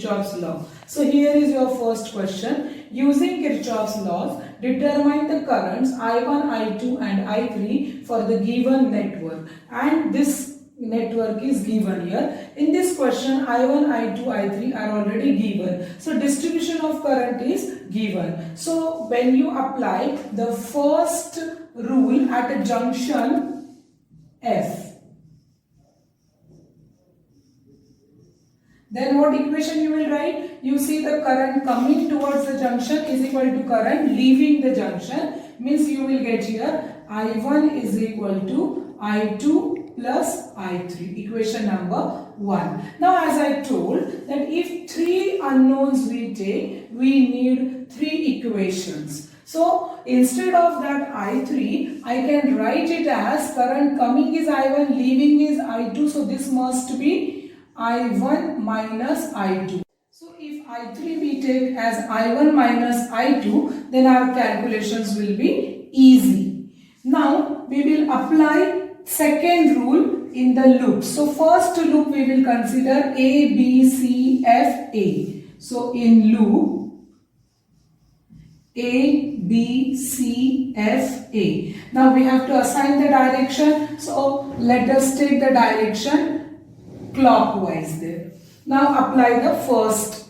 Kirchhoff's law. So here is your first question. Using Kirchhoff's laws, determine the currents I1, I2 and I3 for the given network. And this network is given here. In this question, I1, I2, I3 are already given. So distribution of current is given. So when you apply the first rule at a junction F, then what equation you will write? You see the current coming towards the junction is equal to current leaving the junction. Means you will get here I1 is equal to I2 plus I3. Equation number 1. Now as I told that if 3 unknowns we take, we need 3 equations. So instead of that I3, I can write it as current coming is I1, leaving is I2. So this must be I1 minus I2. So if I3 we take as I1 minus I2, then our calculations will be easy. Now we will apply second rule in the loop. So first loop we will consider A, B, C, F, A. So in loop A, B, C, F, A. Now we have to assign the direction. So let us take the direction clockwise there. Now apply the first,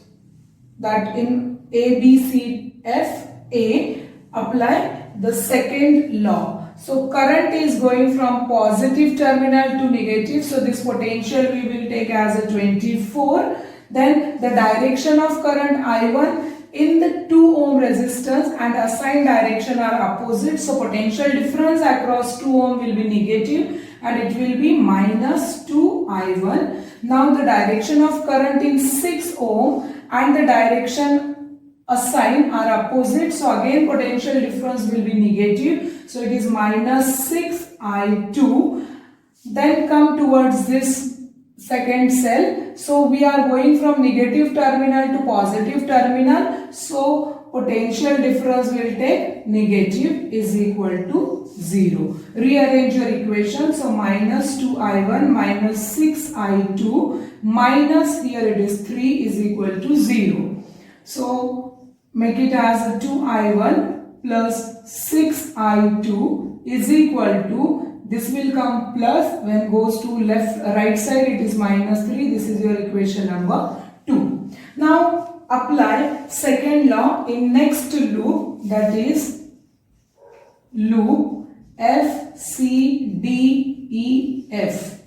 that in A, B, C, F, A, apply the second law. So current is going from positive terminal to negative. So this potential we will take as a 24. Then the direction of current I1 in the 2 ohm resistance and assigned direction are opposite. So potential difference across 2 ohm will be negative and it will be minus 2 I1. Now the direction of current in 6 ohm and the direction assigned are opposite. So again potential difference will be negative. So it is minus 6 I2. Then come towards this second cell. So we are going from negative terminal to positive terminal. So potential difference will take negative is equal to 0. Rearrange your equation. So minus 2 I1 minus 6 I2 minus here it is 3 is equal to 0. So make it as 2 I1 plus 6 I2 is equal to, this will come plus, when goes to right side it is minus 3. This is your equation number 2. Now apply second law in next loop, that is loop F, C, D, E, F.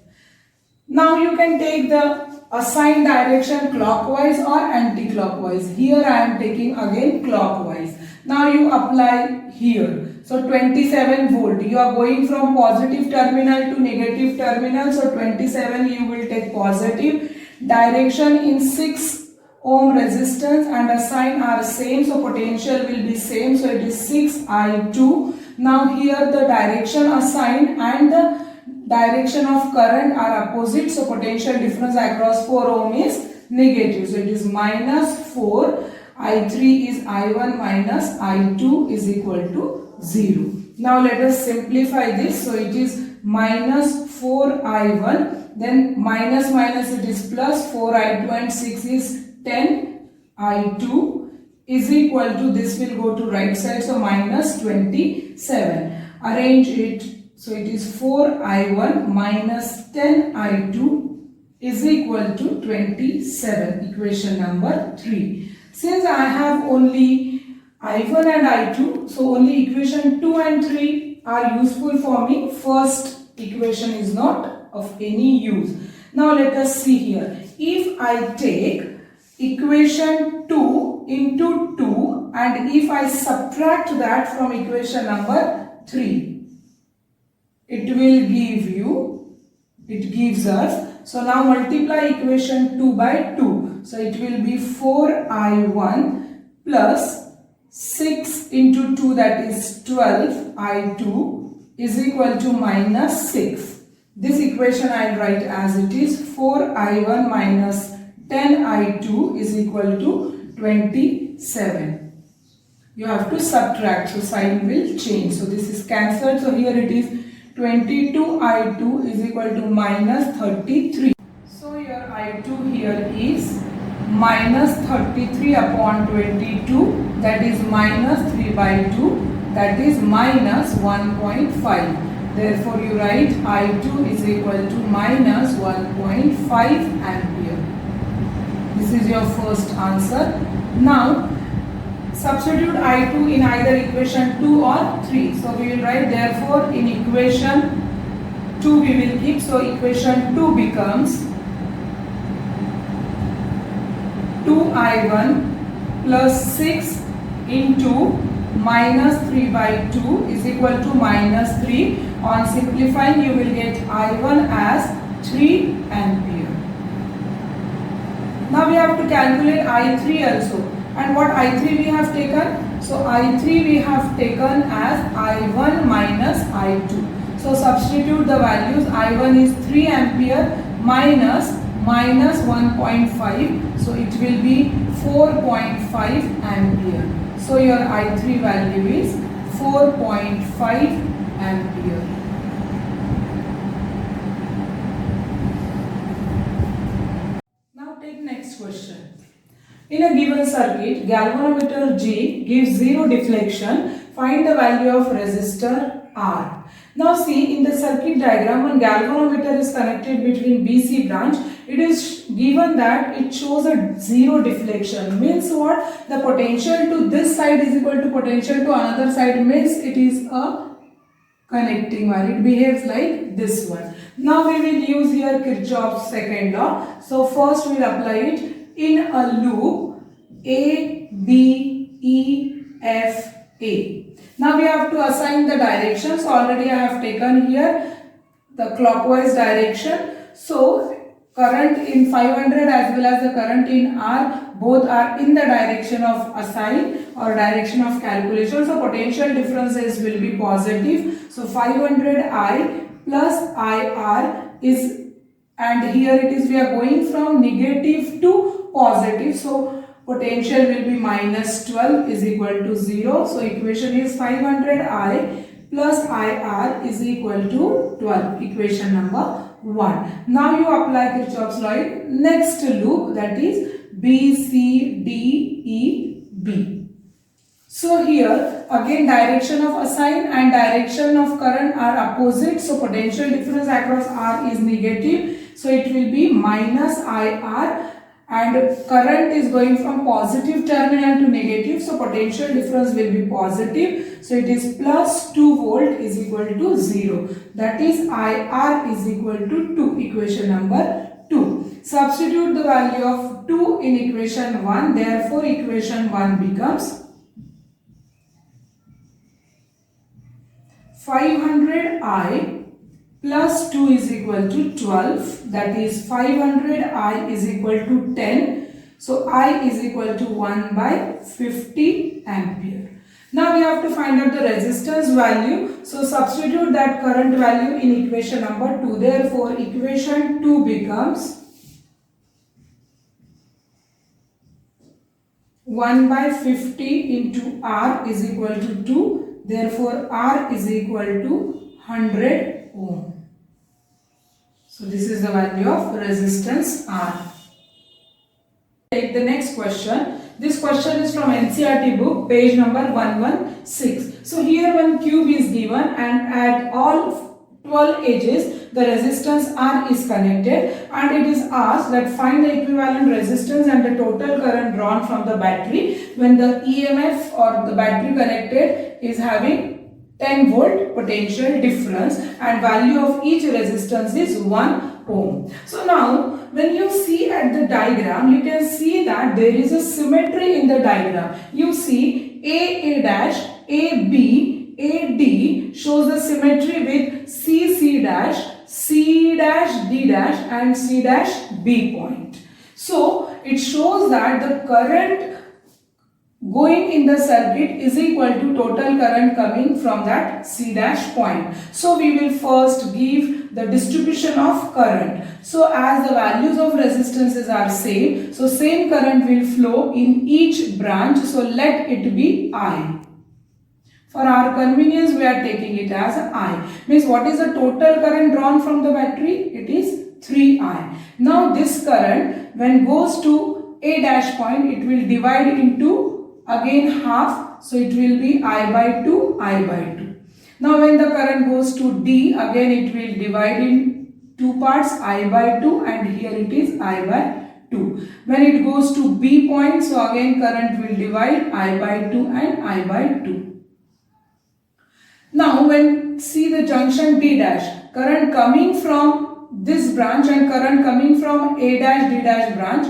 Now you can take the assigned direction clockwise or anti-clockwise. Here I am taking again clockwise. Now you apply here. So 27 volt. You are going from positive terminal to negative terminal. So 27 you will take positive. Direction in 6 ohm resistance and a sign are same. So potential will be same. So it is 6 I2. Now here the direction assigned and the direction of current are opposite. So potential difference across 4 ohm is negative. So it is minus 4. I3 is I1 minus I2 is equal to 0. Now let us simplify this. So it is minus 4 I1, then minus minus it is plus 4 I2 and 6 is 10 I2 is equal to, this will go to right side, so minus 27. Arrange it. So it is 4 I1 minus 10 I2 is equal to 27. Equation number 3. Since I have only I1 and I2, so only equation 2 and 3 are useful for me. First equation is not of any use. Now let us see here. If I take equation 2 into 2 and if I subtract that from equation number 3, it will give you, it gives us, so now multiply equation 2 by 2. So it will be 4I1 plus 6 into 2, that is 12 I2 is equal to minus 6. This equation I will write as it is 4I1 minus 10 I2 is equal to 27. You have to subtract, so sign will change. So this is cancelled. So here it is 22 I2 is equal to minus 33. So your I2 here is minus 33 upon 22, that is minus 3 by 2, that is minus 1.5. Therefore, you write I2 is equal to minus 1.5 ampere. This is your first answer. Now, substitute I2 in either equation 2 or 3. So, we will write therefore in equation 2 we will keep. So, equation 2 becomes 2I1 plus 6 into minus 3 by 2 is equal to minus 3. On simplifying, you will get I1 as 3 ampere. Now we have to calculate I3 also. And what I3 we have taken? So I3 we have taken as I1 minus I2. So substitute the values. I1 is 3 ampere minus 1.5. So it will be 4.5 ampere. So your I3 value is 4.5 ampere. Now take next question. In a given circuit, galvanometer G gives 0 deflection. Find the value of resistor R. Now see, in the circuit diagram, when galvanometer is connected between BC branch, it is given that it shows a 0 deflection. Means what? The potential to this side is equal to potential to another side, means it is a connecting one. It behaves like this one. Now we will use here Kirchhoff's second law. So first we will apply it in a loop A, B, E, F, A. Now we have to assign the directions. Already I have taken here the clockwise direction. So current in 500 as well as the current in R, both are in the direction of assign or direction of calculation. So potential differences will be positive. So 500I plus IR is, and here it is, we are going from negative to positive. So potential will be minus 12 is equal to 0. So equation is 500I plus IR is equal to 12. Equation number 1. Now you apply Kirchhoff's law in next loop, that is B, C, D, E, B. So here again direction of assign and direction of current are opposite. So potential difference across R is negative. So it will be minus IR, and current is going from positive terminal to negative. So potential difference will be positive. So it is plus 2 volt is equal to 0. That is IR is equal to 2. Equation number 2. Substitute the value of 2 in equation 1. Therefore equation 1 becomes 500I plus 2 is equal to 12, that is 500I is equal to 10. So I is equal to 1 by 50 ampere. Now we have to find out the resistance value. So substitute that current value in equation number 2. Therefore equation 2 becomes 1 by 50 into R is equal to 2. Therefore R is equal to 100 ohm. So this is the value of resistance R. Take the next question. This question is from NCERT book, page number 116. So here one cube is given and at all 12 edges the resistance R is connected, and it is asked that find the equivalent resistance and the total current drawn from the battery when the EMF or the battery connected is having 10 volt potential difference and value of each resistance is 1 ohm. So now when you see at the diagram, you can see that there is a symmetry in the diagram. You see A dash, AB, AD shows the symmetry with C dash, C dash, D dash and C dash B point. So it shows that the current going in the circuit is equal to total current coming from that C dash point. So we will first give the distribution of current. So as the values of resistances are same, so same current will flow in each branch. So let it be I. For our convenience, we are taking it as I. Means what is the total current drawn from the battery? It is 3I. Now this current when goes to A dash point, it will divide into again half. So it will be I by 2, I by 2. Now when the current goes to D, again it will divide in two parts, I by 2, and here it is I by 2. When it goes to B point, so again current will divide I by 2 and I by 2. Now when see the junction D dash, current coming from this branch and current coming from A dash D dash branch,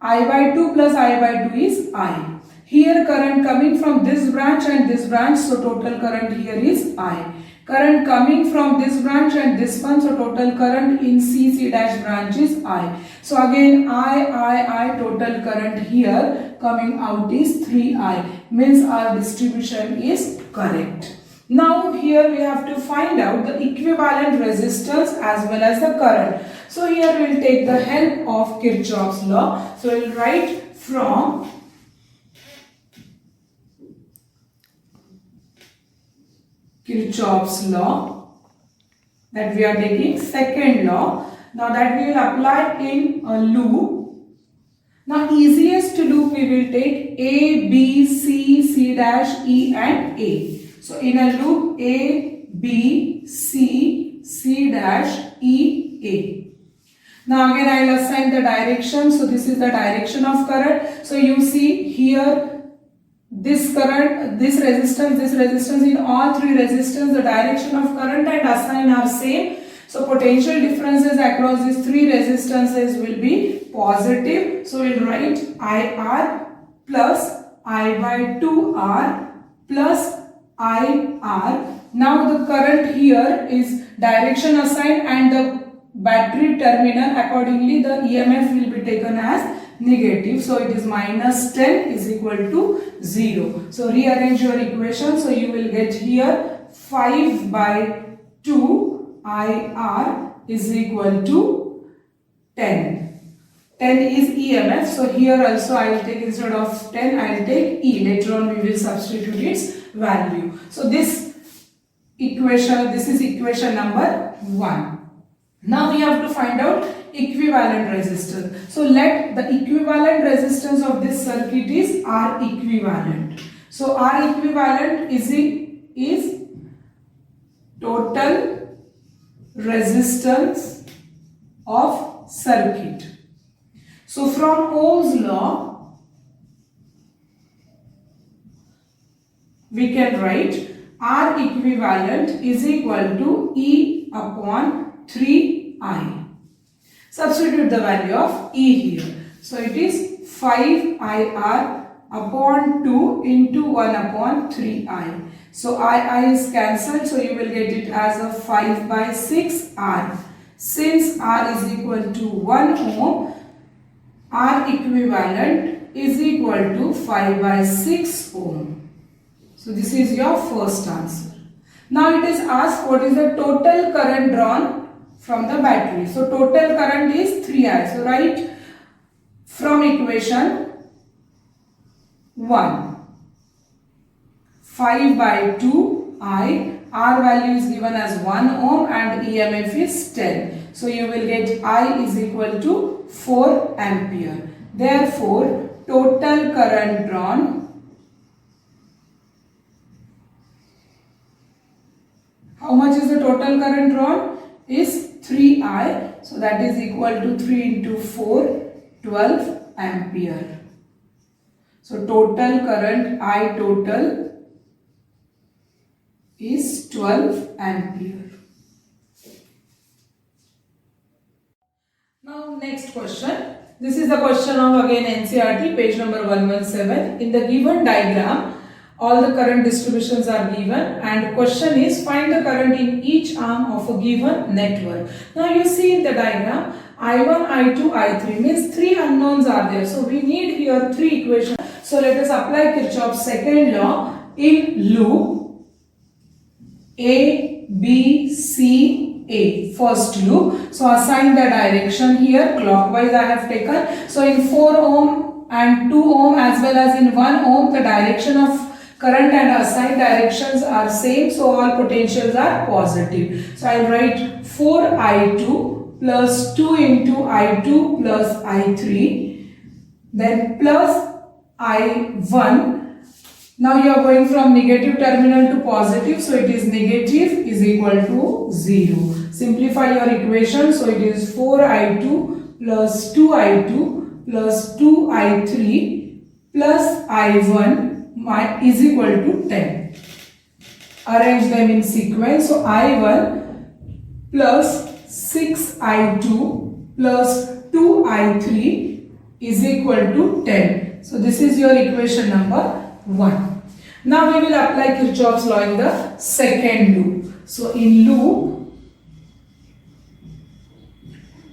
I by 2 plus I by 2 is I. Here current coming from this branch and this branch, so total current here is I. Current coming from this branch and this one, so total current in C dash branch is I. So again I, total current here coming out is 3I, means our distribution is correct. Now here we have to find out the equivalent resistance as well as the current. So here we will take the help of Kirchhoff's law. So we will write from Kirchhoff's law, that we are taking second law. Now that we will apply in a loop. Now easiest loop we will take A, B, C dash, E and A. So in a loop A, B, C dash, E, A. Now again I will assign the direction. So this is the direction of current. So you see here this current, this resistance, in all three resistance the direction of current and assign are same. So potential differences across these three resistances will be positive. So we will write IR plus I by 2R plus IR. Now the current here is direction assigned and the battery terminal, accordingly the EMF will be taken as negative. So it is minus 10 is equal to 0. So rearrange your equation. So you will get here 5 by 2 IR is equal to 10. 10 is EMF. So here also I will take, instead of 10 I will take E. Later on we will substitute its value. So this is equation number 1. Now we have to find out equivalent resistance. So let the equivalent resistance of this circuit is R equivalent. So R equivalent is total resistance of circuit. So from Ohm's law we can write R equivalent is equal to E upon 3I. Substitute the value of E here. So it is 5IR upon 2 into 1 upon 3I. So I is cancelled. So you will get it as a 5 by 6 R. Since R is equal to 1 ohm, R equivalent is equal to 5 by 6 ohm. So this is your first answer. Now it is asked what is the total current drawn from the battery. So total current is 3I. So write from equation 1. 5 by 2I. R value is given as 1 ohm and EMF is 10. So you will get I is equal to 4 ampere. Therefore, total current drawn how much is the total current drawn? Is 3I. So that is equal to 3 into 4, 12 ampere. So total current I total is 12 ampere. Now next question. This is the question of again NCERT page number 117. In the given diagram, all the current distributions are given and question is find the current in each arm of a given network. Now you see in the diagram I1, I2, I3 means 3 unknowns are there. So we need here 3 equations. So let us apply Kirchhoff's second law in loop A, B, C, A. First loop. So assign the direction here clockwise I have taken. So in 4 ohm and 2 ohm as well as in 1 ohm the direction of current and assigned directions are same, so all potentials are positive. So I will write 4I2 plus 2 into I2 plus I3 then plus I1. Now you are going from negative terminal to positive, so it is negative is equal to 0. Simplify your equation, so it is 4I2 plus 2I2 plus 2I3 plus I1 is equal to 10. Arrange them in sequence, so I1 plus 6I2 plus 2I3 is equal to 10. So this is your equation number 1. Now we will apply Kirchhoff's law in the second loop. So in loop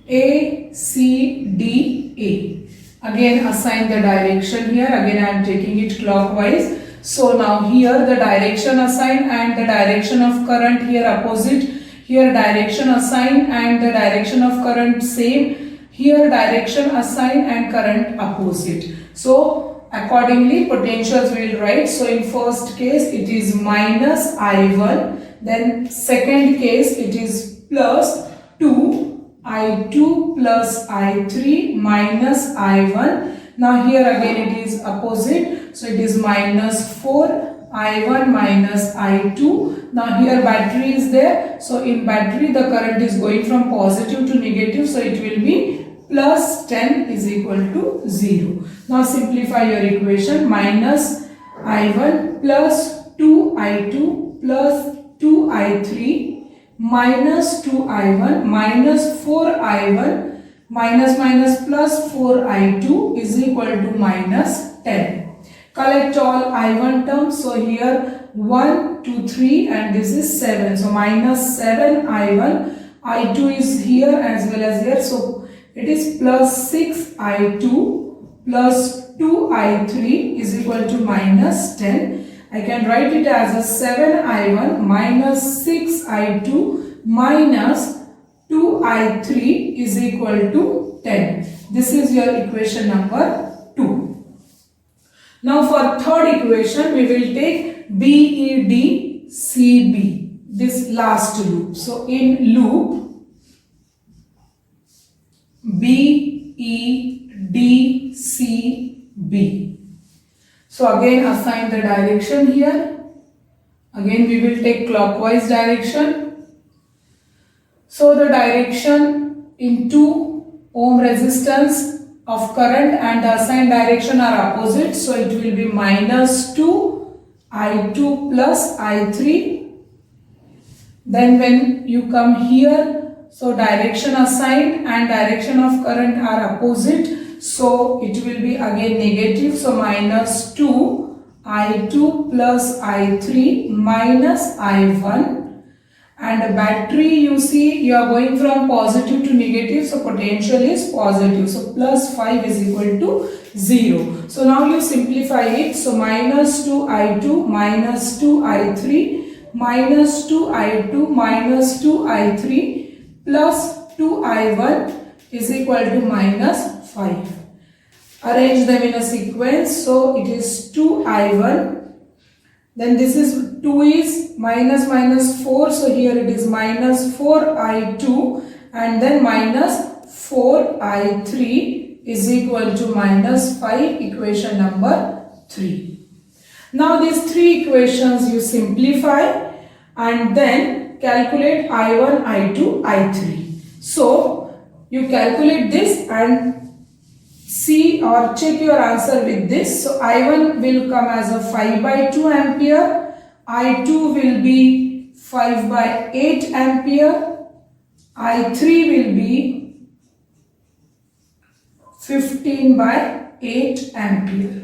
A, C, D, A. Again assign the direction here. Again I am taking it clockwise. So now here the direction assigned and the direction of current here opposite. Here direction assigned and the direction of current same. Here direction assigned and current opposite. So accordingly potentials we will write. So in first case it is minus I1, then second case it is plus 2I2 plus I3 minus I1. Now here again it is opposite, so it is minus 4I1 minus I2. Now here battery is there, so in battery the current is going from positive to negative, so it will be plus 10 is equal to 0. Now simplify your equation. Minus I1 plus 2I2 plus 2I3 minus 2I1 minus 4I1 minus plus 4I2 is equal to minus 10. Collect all I1 terms. So here 1, 2, 3 and this is 7. So minus 7I1. I2 is here as well as here. So it is plus 6I2 plus 2I3 is equal to minus 10. I can write it as a 7I1 minus 6I2 minus 2I3 is equal to 10. This is your equation number 2. Now for third equation we will take BED CB, this last loop. So in loop BED CB. So again assign the direction here. Again we will take clockwise direction. So the direction in 2 ohm resistance of current and the assigned direction are opposite. So it will be minus 2 I2 plus I3. Then when you come here, so direction assigned and direction of current are opposite. So it will be again negative. So minus 2 I2 plus I3 minus I1. And a battery, you see, you are going from positive to negative, so potential is positive. So plus 5 is equal to 0. So now you simplify it. So minus 2I2 minus 2I3 minus 2I2 minus 2I3 plus 2I1 is equal to minus 5. Arrange them in a sequence. So it is 2I1. Then this is 2 is minus 4. So here it is minus 4I2 and then minus 4I3 is equal to minus 5, equation number 3. Now these 3 equations you simplify and then calculate I1, I2, I3. So you calculate this and see or check your answer with this. So I1 will come as a 5 by 2 ampere. I2 will be 5 by 8 ampere. I3 will be 15 by 8 ampere.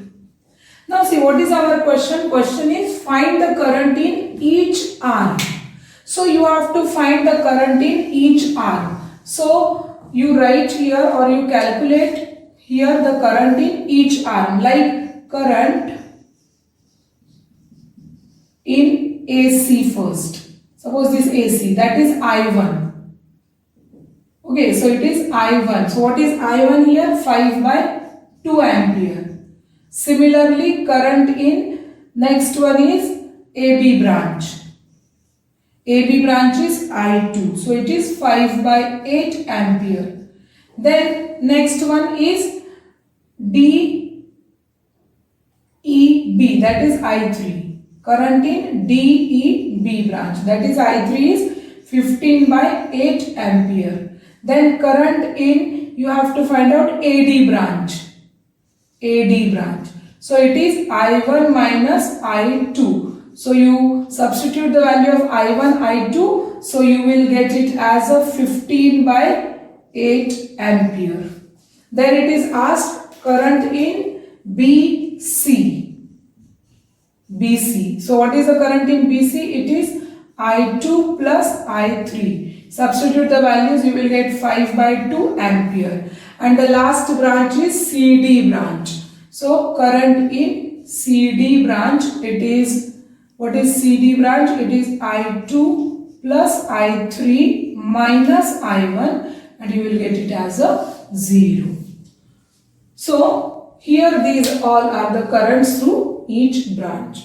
Now see, what is our question? Question is find the current in each arm. So you have to find the current in each arm. So you write here or you calculate here the current in each arm, like current in AC first. Suppose this AC, that is I1. Okay, so it is I1. So what is I1 here? 5 by 2 ampere. Similarly, current in next one is AB branch. AB branch is I2. So it is 5 by 8 ampere. Then next one is DEB, that is I3. Current in DEB branch, that is I3 is 15 by 8 ampere. Then current in, you have to find out AD branch. AD branch. So it is I1 minus I2. So you substitute the value of I1, I2. So you will get it as a 15 by 8 ampere. Then it is asked current in BC. BC. So what is the current in BC? It is I2 plus I3. Substitute the values, you will get 5 by 2 ampere. And the last branch is CD branch. So current in CD branch, it is, what is CD branch? It is I2 plus I3 minus I1, and you will get it as a 0. So here these all are the currents through each branch.